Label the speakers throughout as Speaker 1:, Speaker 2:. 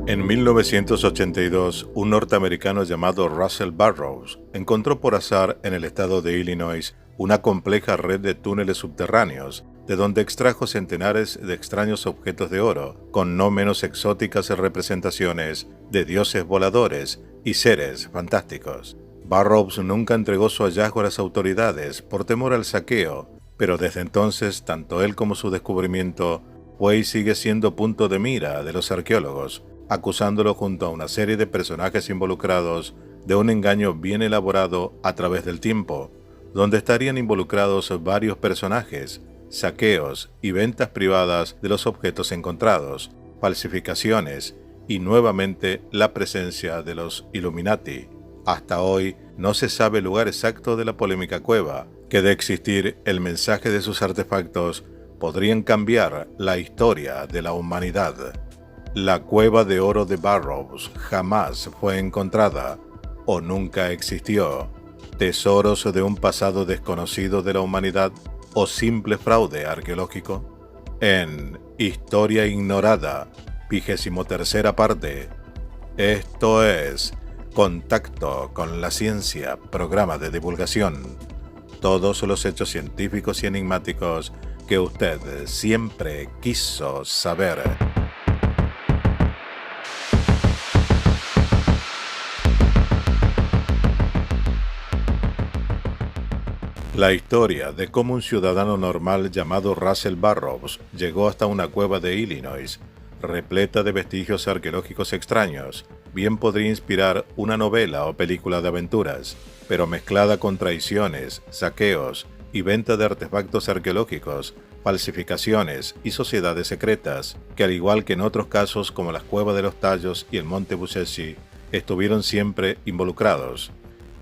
Speaker 1: En 1982, un norteamericano llamado Russell Burroughs encontró por azar en el estado de Illinois una compleja red de túneles subterráneos, de donde extrajo centenares de extraños objetos de oro, con no menos exóticas representaciones de dioses voladores y seres fantásticos. Burroughs nunca entregó su hallazgo a las autoridades por temor al saqueo, pero desde entonces tanto él como su descubrimiento fue y sigue siendo punto de mira de los arqueólogos, acusándolo junto a una serie de personajes involucrados de un engaño bien elaborado a través del tiempo, donde estarían involucrados varios personajes, saqueos y ventas privadas de los objetos encontrados, falsificaciones y nuevamente la presencia de los Illuminati. Hasta hoy no se sabe el lugar exacto de la polémica cueva, que de existir el mensaje de sus artefactos podrían cambiar la historia de la humanidad. La cueva de oro de Burroughs jamás fue encontrada o nunca existió. ¿Tesoros de un pasado desconocido de la humanidad o simple fraude arqueológico? En Historia Ignorada, 23ª parte. Esto es Contacto con la Ciencia, programa de divulgación. Todos los hechos científicos y enigmáticos que usted siempre quiso saber. La historia de cómo un ciudadano normal llamado Russell Burroughs llegó hasta una cueva de Illinois, repleta de vestigios arqueológicos extraños, bien podría inspirar una novela o película de aventuras, pero mezclada con traiciones, saqueos y venta de artefactos arqueológicos, falsificaciones y sociedades secretas, que al igual que en otros casos como las cuevas de los Tallos y el Monte Buceschi, estuvieron siempre involucrados.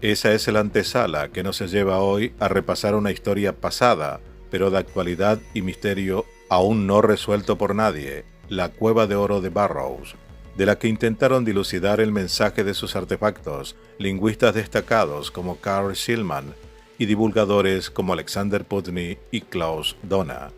Speaker 1: Esa es la antesala que nos lleva hoy a repasar una historia pasada, pero de actualidad y misterio aún no resuelto por nadie, la Cueva de Oro de Burroughs, de la que intentaron dilucidar el mensaje de sus artefactos lingüistas destacados como Carl Schillmann y divulgadores como Alexander Putney y Klaus Dona.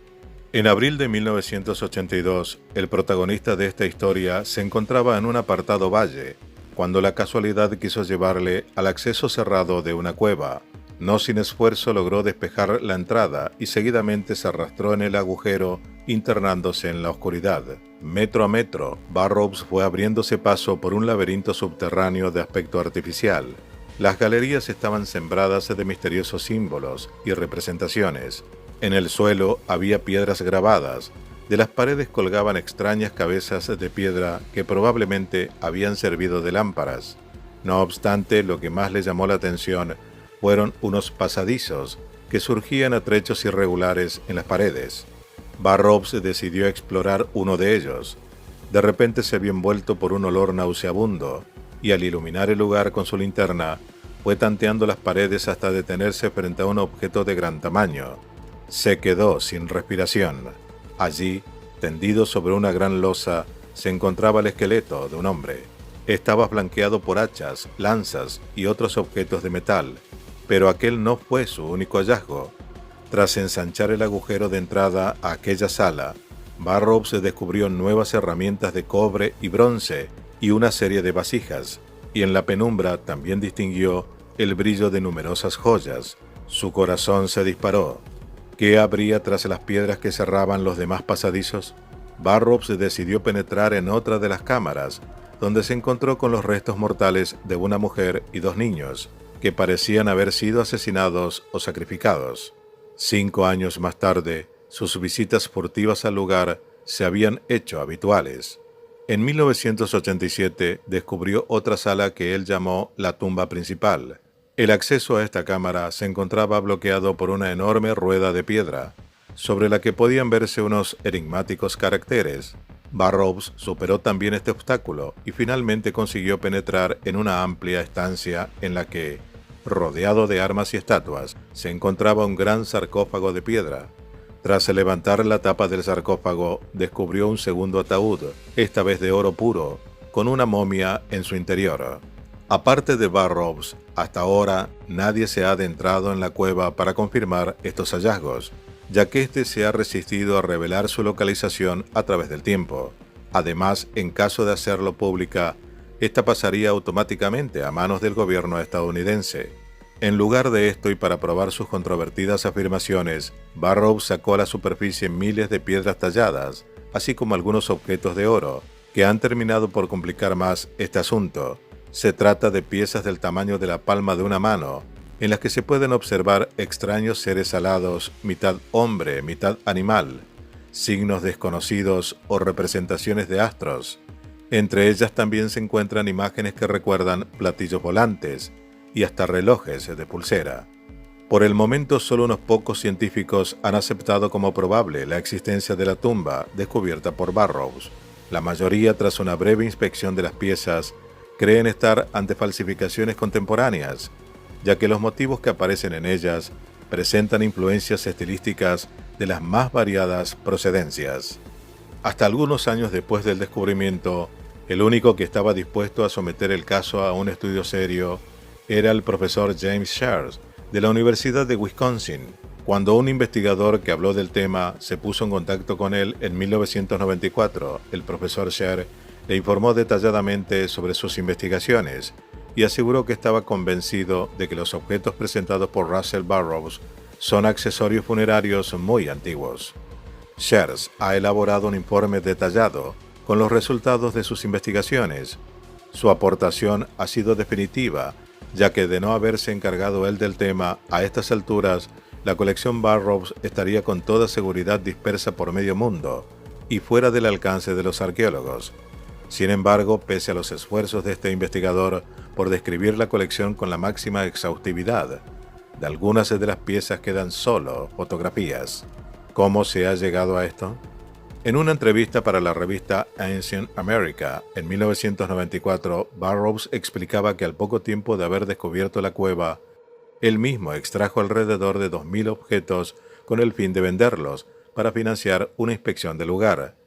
Speaker 1: En abril de 1982, el protagonista de esta historia se encontraba en un apartado valle, cuando la casualidad quiso llevarle al acceso cerrado de una cueva. No sin esfuerzo logró despejar la entrada y seguidamente se arrastró en el agujero, internándose en la oscuridad. Metro a metro, Burroughs fue abriéndose paso por un laberinto subterráneo de aspecto artificial. Las galerías estaban sembradas de misteriosos símbolos y representaciones. En el suelo había piedras grabadas. De las paredes colgaban extrañas cabezas de piedra que probablemente habían servido de lámparas. No obstante, lo que más le llamó la atención fueron unos pasadizos que surgían a trechos irregulares en las paredes. Burroughs decidió explorar uno de ellos. De repente se vio envuelto por un olor nauseabundo y al iluminar el lugar con su linterna, fue tanteando las paredes hasta detenerse frente a un objeto de gran tamaño. Se quedó sin respiración. Allí, tendido sobre una gran losa, se encontraba el esqueleto de un hombre. Estaba flanqueado por hachas, lanzas y otros objetos de metal, pero aquel no fue su único hallazgo. Tras ensanchar el agujero de entrada a aquella sala, Burroughs descubrió nuevas herramientas de cobre y bronce y una serie de vasijas, y en la penumbra también distinguió el brillo de numerosas joyas. Su corazón se disparó. ¿Qué habría tras las piedras que cerraban los demás pasadizos? Burroughs decidió penetrar en otra de las cámaras, donde se encontró con los restos mortales de una mujer y dos niños, que parecían haber sido asesinados o sacrificados. 5 años más tarde, sus visitas furtivas al lugar se habían hecho habituales. En 1987 descubrió otra sala que él llamó la tumba principal. El acceso a esta cámara se encontraba bloqueado por una enorme rueda de piedra, sobre la que podían verse unos enigmáticos caracteres. Burroughs superó también este obstáculo y finalmente consiguió penetrar en una amplia estancia en la que, rodeado de armas y estatuas, se encontraba un gran sarcófago de piedra. Tras levantar la tapa del sarcófago, descubrió un segundo ataúd, esta vez de oro puro, con una momia en su interior. Aparte de Burroughs, hasta ahora nadie se ha adentrado en la cueva para confirmar estos hallazgos, ya que éste se ha resistido a revelar su localización a través del tiempo. Además, en caso de hacerlo pública, esta pasaría automáticamente a manos del gobierno estadounidense. En lugar de esto y para probar sus controvertidas afirmaciones, Burroughs sacó a la superficie miles de piedras talladas, así como algunos objetos de oro, que han terminado por complicar más este asunto. Se trata de piezas del tamaño de la palma de una mano, en las que se pueden observar extraños seres alados, mitad hombre, mitad animal, signos desconocidos o representaciones de astros. Entre ellas también se encuentran imágenes que recuerdan platillos volantes y hasta relojes de pulsera. Por el momento, solo unos pocos científicos han aceptado como probable la existencia de la tumba descubierta por Burroughs. La mayoría, tras una breve inspección de las piezas, creen estar ante falsificaciones contemporáneas, ya que los motivos que aparecen en ellas presentan influencias estilísticas de las más variadas procedencias. Hasta algunos años después del descubrimiento, el único que estaba dispuesto a someter el caso a un estudio serio era el profesor James Scherz, de la Universidad de Wisconsin. Cuando un investigador que habló del tema se puso en contacto con él en 1994, el profesor Scherz le informó detalladamente sobre sus investigaciones y aseguró que estaba convencido de que los objetos presentados por Russell Burroughs son accesorios funerarios muy antiguos. Scherz ha elaborado un informe detallado con los resultados de sus investigaciones. Su aportación ha sido definitiva, ya que de no haberse encargado él del tema, a estas alturas, la colección Burroughs estaría con toda seguridad dispersa por medio mundo y fuera del alcance de los arqueólogos. Sin embargo, pese a los esfuerzos de este investigador por describir la colección con la máxima exhaustividad, de algunas de las piezas quedan solo fotografías. ¿Cómo se ha llegado a esto? En una entrevista para la revista Ancient America en 1994, Burroughs explicaba que al poco tiempo de haber descubierto la cueva, él mismo extrajo alrededor de 2.000 objetos con el fin de venderlos para financiar una inspección del lugar.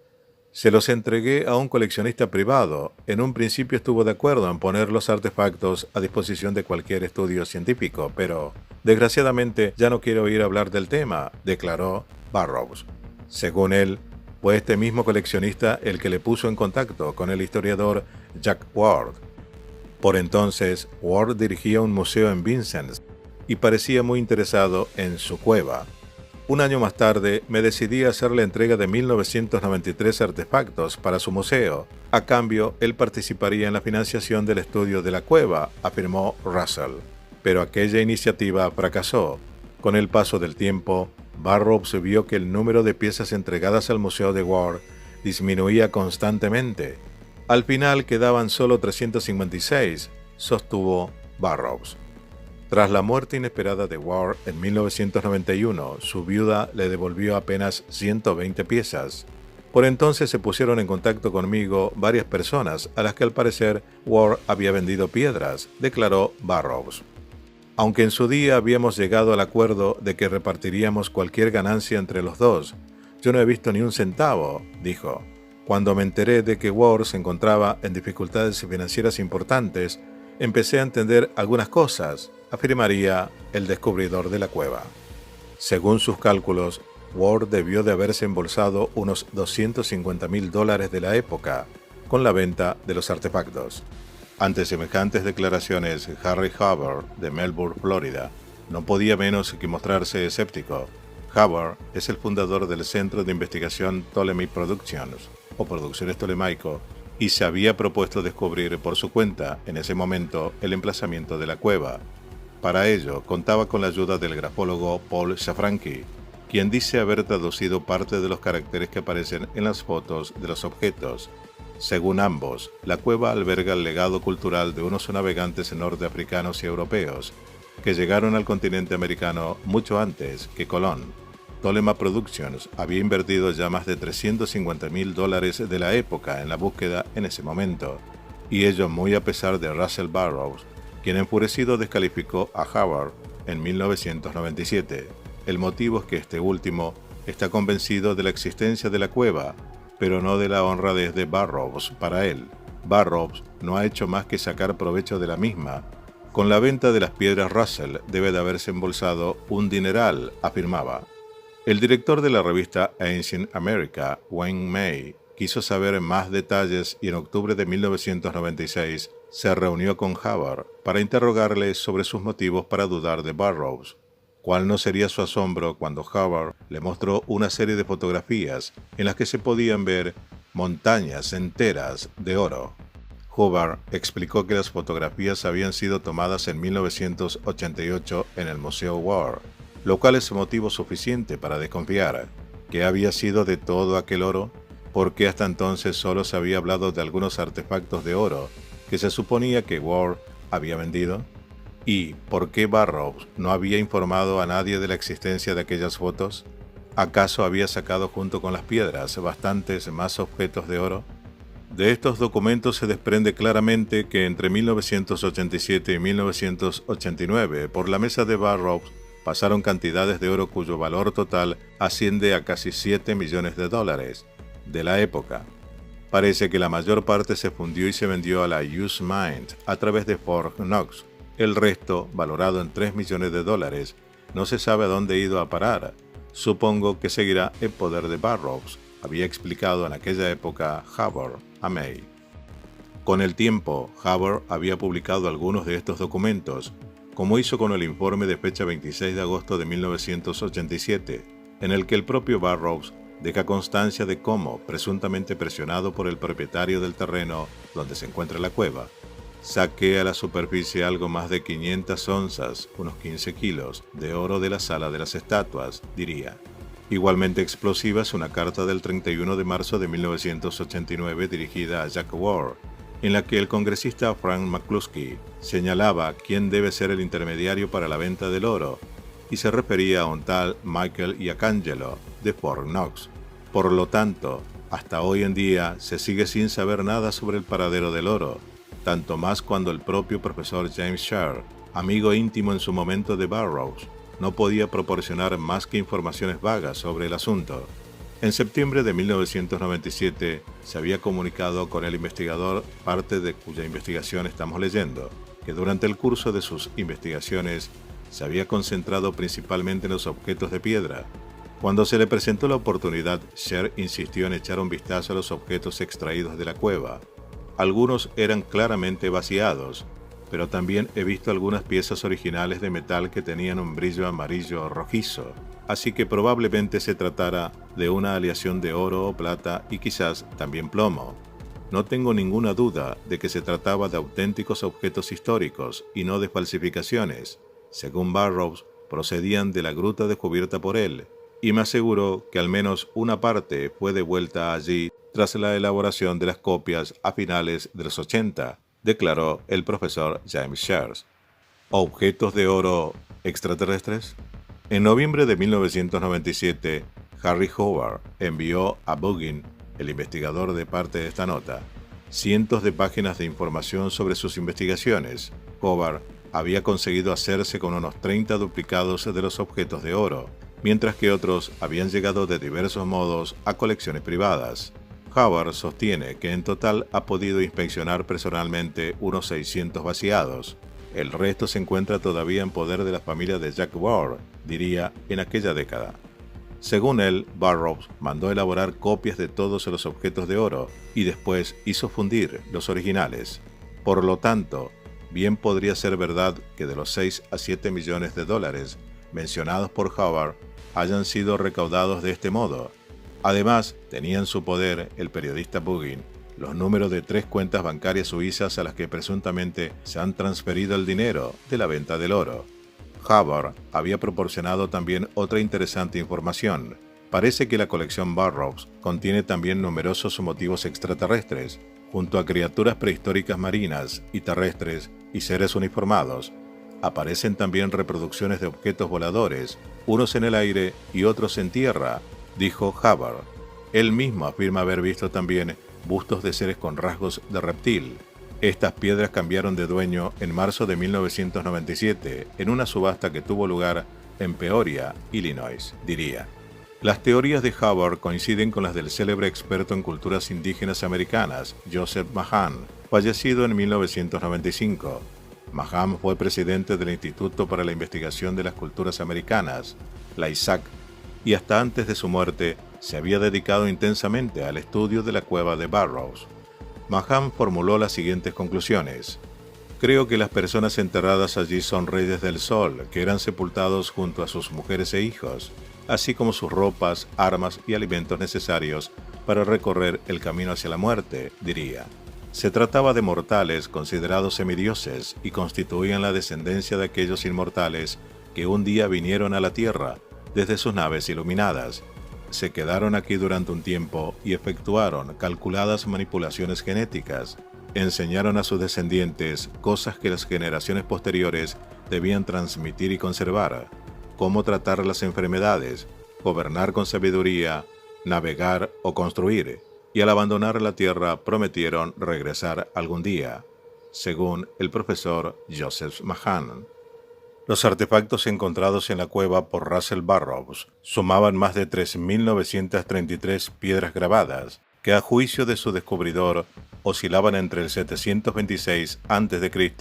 Speaker 1: Se los entregué a un coleccionista privado. En un principio estuvo de acuerdo en poner los artefactos a disposición de cualquier estudio científico, pero desgraciadamente ya no quiero oír hablar del tema, declaró Burroughs. Según él, fue este mismo coleccionista el que le puso en contacto con el historiador Jack Ward. Por entonces, Ward dirigía un museo en Vincennes y parecía muy interesado en su cueva. Un año más tarde, me decidí a hacer la entrega de 1993 artefactos para su museo. A cambio, él participaría en la financiación del estudio de la cueva, afirmó Russell. Pero aquella iniciativa fracasó. Con el paso del tiempo, Burroughs vio que el número de piezas entregadas al Museo de Ward disminuía constantemente. Al final quedaban solo 356, sostuvo Burroughs. Tras la muerte inesperada de Ward en 1991, su viuda le devolvió apenas 120 piezas. Por entonces se pusieron en contacto conmigo varias personas a las que al parecer Ward había vendido piedras, declaró Burroughs. Aunque en su día habíamos llegado al acuerdo de que repartiríamos cualquier ganancia entre los dos, yo no he visto ni un centavo, dijo. Cuando me enteré de que Ward se encontraba en dificultades financieras importantes, empecé a entender algunas cosas, afirmaría el descubridor de la cueva. Según sus cálculos, Ward debió de haberse embolsado unos $250.000 de la época con la venta de los artefactos. Ante semejantes declaraciones, Harry Hubbard, de Melbourne, Florida, no podía menos que mostrarse escéptico. Hubbard es el fundador del Centro de Investigación Ptolemy Productions, o Producciones Tolemaico, y se había propuesto descubrir por su cuenta, en ese momento, el emplazamiento de la cueva. Para ello, contaba con la ayuda del grafólogo Paul Shafranski, quien dice haber traducido parte de los caracteres que aparecen en las fotos de los objetos. Según ambos, la cueva alberga el legado cultural de unos navegantes norteafricanos y europeos que llegaron al continente americano mucho antes que Colón. Ptolemy Productions había invertido ya más de $350.000 de la época en la búsqueda en ese momento, y ello muy a pesar de Russell Burroughs, quien enfurecido descalificó a Hubbard en 1997. El motivo es que este último está convencido de la existencia de la cueva, pero no de la honradez de Burroughs para él. Burroughs no ha hecho más que sacar provecho de la misma. Con la venta de las piedras Russell debe de haberse embolsado un dineral, afirmaba. El director de la revista Ancient America, Wayne May, quiso saber más detalles y en octubre de 1996 se reunió con Hubbard para interrogarle sobre sus motivos para dudar de Burroughs. ¿Cuál no sería su asombro cuando Hubbard le mostró una serie de fotografías en las que se podían ver montañas enteras de oro? Hubbard explicó que las fotografías habían sido tomadas en 1988 en el Museo War, lo cual es motivo suficiente para desconfiar. ¿Qué había sido de todo aquel oro? ¿Por qué hasta entonces solo se había hablado de algunos artefactos de oro que se suponía que Ward había vendido? ¿Y por qué Burroughs no había informado a nadie de la existencia de aquellas fotos? ¿Acaso había sacado junto con las piedras bastantes más objetos de oro? De estos documentos se desprende claramente que entre 1987 y 1989 por la mesa de Burroughs pasaron cantidades de oro cuyo valor total asciende a casi $7 millones de la época. Parece que la mayor parte se fundió y se vendió a la US Mint a través de Fort Knox. El resto, valorado en $3 millones, no se sabe a dónde ha ido a parar. Supongo que seguirá en poder de Burroughs, había explicado en aquella época Hubbard a May. Con el tiempo, Hubbard había publicado algunos de estos documentos, como hizo con el informe de fecha 26 de agosto de 1987, en el que el propio Burroughs deja constancia de cómo, presuntamente presionado por el propietario del terreno donde se encuentra la cueva, saqué a la superficie algo más de 500 onzas, unos 15 kilos, de oro de la sala de las estatuas, diría. Igualmente explosiva es una carta del 31 de marzo de 1989 dirigida a Jack Ward, en la que el congresista Frank McCluskey señalaba quién debe ser el intermediario para la venta del oro, y se refería a un tal Michael Iacangelo de Fort Knox. Por lo tanto, hasta hoy en día se sigue sin saber nada sobre el paradero del oro, tanto más cuando el propio profesor James Sherr, amigo íntimo en su momento de Burroughs, no podía proporcionar más que informaciones vagas sobre el asunto. En septiembre de 1997 se había comunicado con el investigador, parte de cuya investigación estamos leyendo, que durante el curso de sus investigaciones se había concentrado principalmente en los objetos de piedra. Cuando se le presentó la oportunidad, Sherr insistió en echar un vistazo a los objetos extraídos de la cueva. Algunos eran claramente vaciados, pero también he visto algunas piezas originales de metal que tenían un brillo amarillo rojizo, así que probablemente se tratara de una aleación de oro o plata y quizás también plomo. No tengo ninguna duda de que se trataba de auténticos objetos históricos y no de falsificaciones. Según Burroughs, procedían de la gruta descubierta por él, y me aseguró que al menos una parte fue devuelta allí tras la elaboración de las copias a finales de los 80, declaró el profesor James Sherr. ¿Objetos de oro extraterrestres? En noviembre de 1997, Harry Howard envió a Bugin, el investigador de parte de esta nota, cientos de páginas de información sobre sus investigaciones. Howard había conseguido hacerse con unos 30 duplicados de los objetos de oro, mientras que otros habían llegado de diversos modos a colecciones privadas. Howard sostiene que en total ha podido inspeccionar personalmente unos 600 vaciados. El resto se encuentra todavía en poder de la familia de Jack Ward, diría, en aquella década. Según él, Burroughs mandó elaborar copias de todos los objetos de oro y después hizo fundir los originales. Por lo tanto, bien podría ser verdad que de los 6 a 7 millones de dólares mencionados por Howard hayan sido recaudados de este modo. Además, tenía en su poder el periodista Bugin los números de 3 cuentas bancarias suizas a las que presuntamente se han transferido el dinero de la venta del oro. Howard había proporcionado también otra interesante información. Parece que la colección Burroughs contiene también numerosos motivos extraterrestres, junto a criaturas prehistóricas marinas y terrestres y seres uniformados. Aparecen también reproducciones de objetos voladores, unos en el aire y otros en tierra, dijo Howard. Él mismo afirma haber visto también bustos de seres con rasgos de reptil. Estas piedras cambiaron de dueño en marzo de 1997 en una subasta que tuvo lugar en Peoria, Illinois, diría. Las teorías de Howard coinciden con las del célebre experto en culturas indígenas americanas, Joseph Mahan, fallecido en 1995. Mahan fue presidente del Instituto para la Investigación de las Culturas Americanas, la ISAC, y hasta antes de su muerte se había dedicado intensamente al estudio de la cueva de Burrows. Mahan formuló las siguientes conclusiones. Creo que las personas enterradas allí son reyes del sol, que eran sepultados junto a sus mujeres e hijos, así como sus ropas, armas y alimentos necesarios para recorrer el camino hacia la muerte, diría. Se trataba de mortales considerados semidioses y constituían la descendencia de aquellos inmortales que un día vinieron a la Tierra desde sus naves iluminadas. Se quedaron aquí durante un tiempo y efectuaron calculadas manipulaciones genéticas. Enseñaron a sus descendientes cosas que las generaciones posteriores debían transmitir y conservar, cómo tratar las enfermedades, gobernar con sabiduría, navegar o construir, y al abandonar la Tierra prometieron regresar algún día, según el profesor Joseph Mahan. Los artefactos encontrados en la cueva por Russell Burrows sumaban más de 3.933 piedras grabadas, que a juicio de su descubridor oscilaban entre el 726 a.C.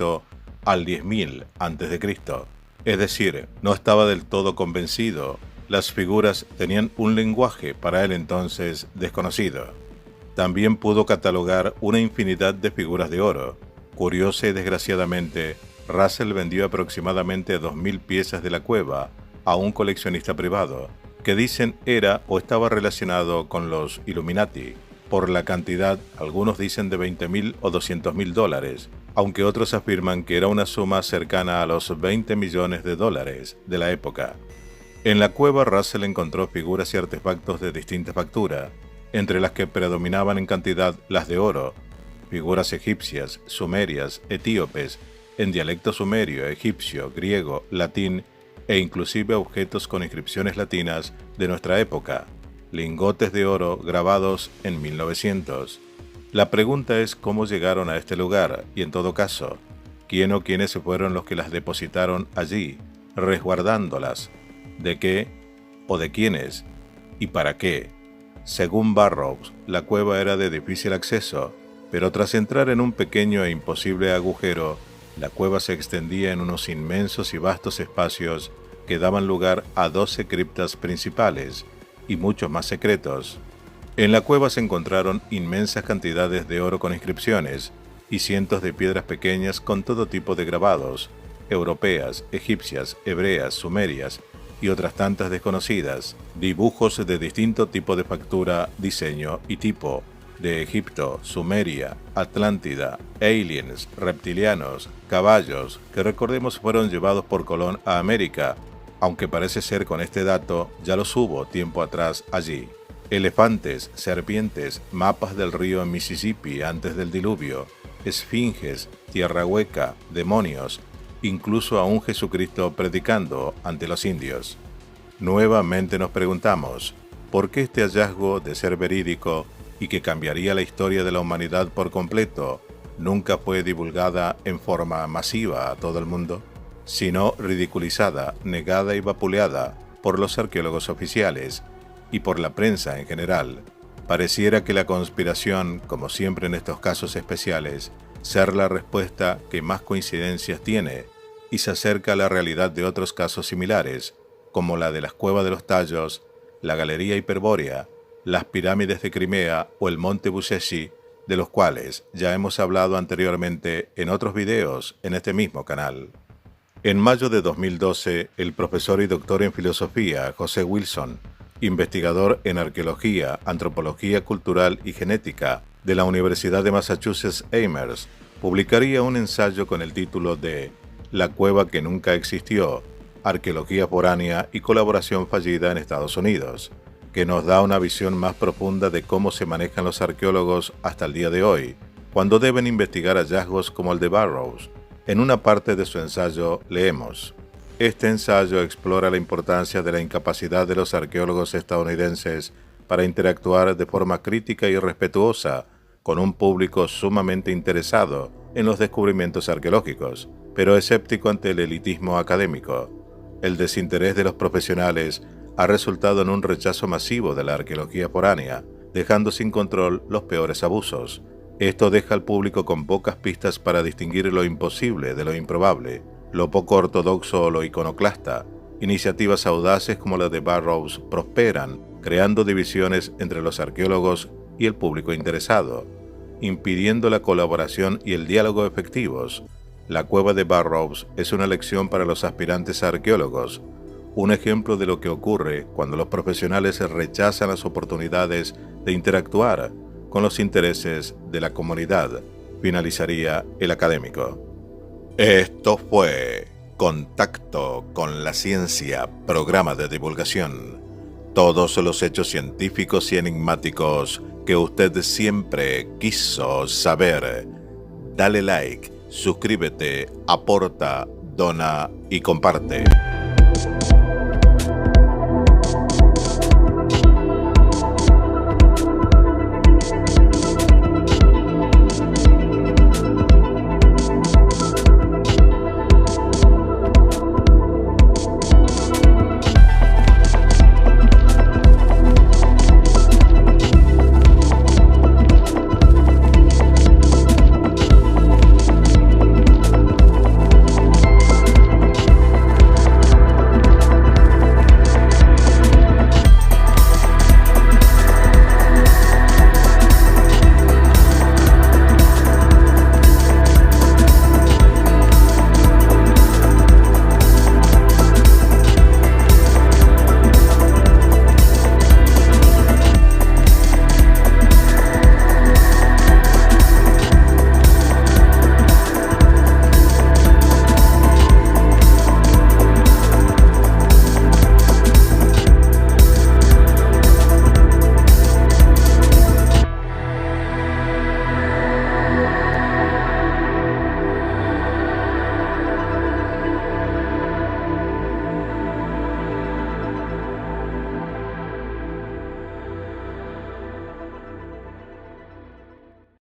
Speaker 1: al 10.000 a.C. Es decir, no estaba del todo convencido. Las figuras tenían un lenguaje para él entonces desconocido. También pudo catalogar una infinidad de figuras de oro. Curiosa y desgraciadamente, Russell vendió aproximadamente 2.000 piezas de la cueva a un coleccionista privado, que dicen era o estaba relacionado con los Illuminati. Por la cantidad, algunos dicen de $20.000 o $200.000, aunque otros afirman que era una suma cercana a los 20 millones de dólares de la época. En la cueva Russell encontró figuras y artefactos de distinta factura, entre las que predominaban en cantidad las de oro, figuras egipcias, sumerias, etíopes, en dialecto sumerio, egipcio, griego, latín e inclusive objetos con inscripciones latinas de nuestra época, lingotes de oro grabados en 1900. La pregunta es cómo llegaron a este lugar y, en todo caso, quién o quiénes fueron los que las depositaron allí, resguardándolas, de qué o de quiénes y para qué. Según Burrows, la cueva era de difícil acceso, pero tras entrar en un pequeño e imposible agujero, la cueva se extendía en unos inmensos y vastos espacios que daban lugar a 12 criptas principales y muchos más secretos. En la cueva se encontraron inmensas cantidades de oro con inscripciones y cientos de piedras pequeñas con todo tipo de grabados, europeas, egipcias, hebreas, sumerias y otras tantas desconocidas, dibujos de distinto tipo de factura, diseño y tipo, de Egipto, Sumeria, Atlántida, aliens, reptilianos, caballos, que recordemos fueron llevados por Colón a América, aunque parece ser con este dato ya los hubo tiempo atrás allí. Elefantes, serpientes, mapas del río Mississippi antes del diluvio, esfinges, tierra hueca, demonios, incluso a un Jesucristo predicando ante los indios. Nuevamente nos preguntamos, ¿por qué este hallazgo, de ser verídico y que cambiaría la historia de la humanidad por completo, nunca fue divulgada en forma masiva a todo el mundo, sino ridiculizada, negada y vapuleada por los arqueólogos oficiales y por la prensa en general? Pareciera que la conspiración, como siempre en estos casos especiales, ser la respuesta que más coincidencias tiene y se acerca a la realidad de otros casos similares, como la de las Cuevas de los Tallos, la Galería Hiperbórea, las pirámides de Crimea o el Monte Buceci, de los cuales ya hemos hablado anteriormente en otros videos en este mismo canal. En mayo de 2012, el profesor y doctor en filosofía José Wilson, investigador en arqueología, antropología cultural y genética de la Universidad de Massachusetts Amherst, publicaría un ensayo con el título de La cueva que nunca existió, arqueología foránea y colaboración fallida en Estados Unidos, que nos da una visión más profunda de cómo se manejan los arqueólogos hasta el día de hoy, cuando deben investigar hallazgos como el de Burrows. En una parte de su ensayo leemos: este ensayo explora la importancia de la incapacidad de los arqueólogos estadounidenses para interactuar de forma crítica y respetuosa con un público sumamente interesado en los descubrimientos arqueológicos, pero escéptico ante el elitismo académico. El desinterés de los profesionales ha resultado en un rechazo masivo de la arqueología foránea, dejando sin control los peores abusos. Esto deja al público con pocas pistas para distinguir lo imposible de lo improbable, lo poco ortodoxo o lo iconoclasta, Iniciativas audaces como la de Burroughs prosperan, creando divisiones entre los arqueólogos y el público interesado, impidiendo la colaboración y el diálogo efectivos. La cueva de Burroughs es una lección para los aspirantes a arqueólogos, un ejemplo de lo que ocurre cuando los profesionales rechazan las oportunidades de interactuar con los intereses de la comunidad, finalizaría el académico. Esto fue Contacto con la Ciencia, programa de divulgación. Todos los hechos científicos y enigmáticos que usted siempre quiso saber. Dale like, suscríbete, aporta, dona y comparte.